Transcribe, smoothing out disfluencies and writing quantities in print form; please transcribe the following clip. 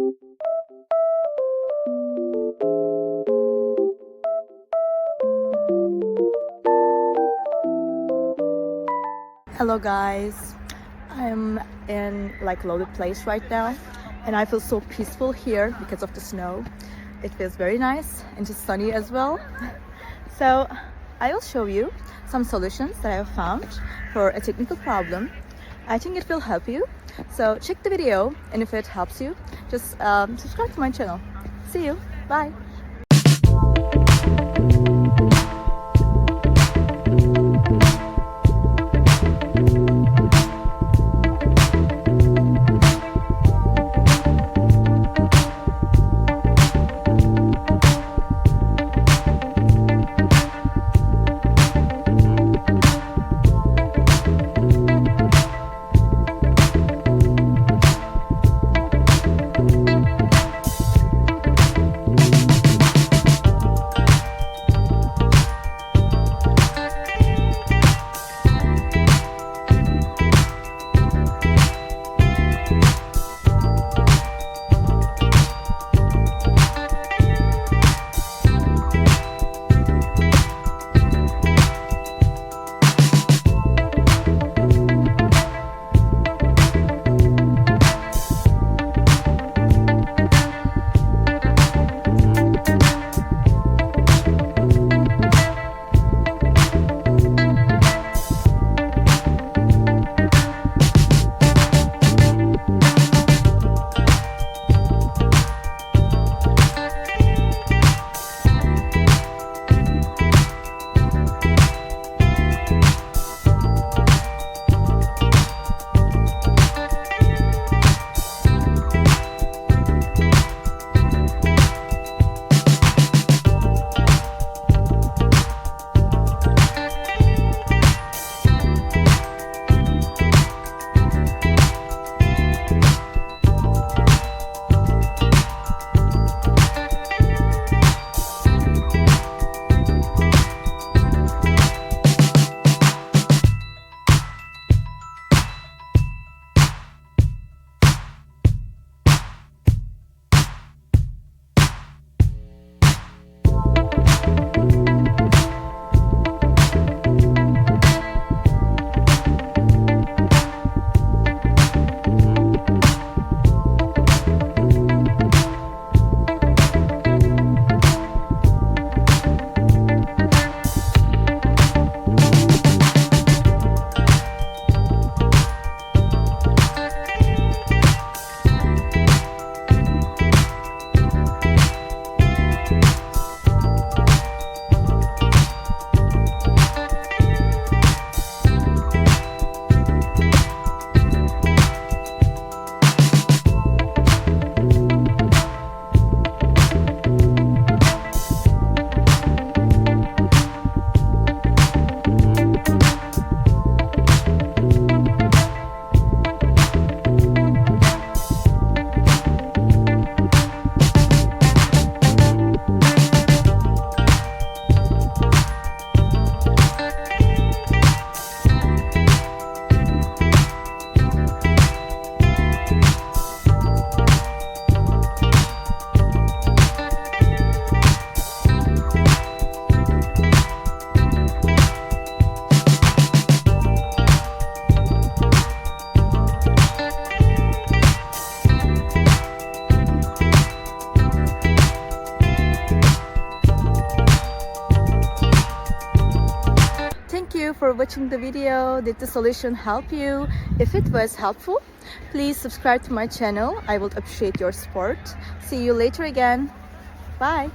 Hello guys, I'm in like loaded place right now and I feel so peaceful here because of the snow. It feels very nice and just sunny as well. So I will show you some solutions that I have found for a technical problem. I think it will help you. So check the video, and if it helps you, just subscribe to my channel. See you. Bye. For watching the video. Did the solution help you? If it was helpful, please subscribe to my channel. I would appreciate your support. See you later again. Bye.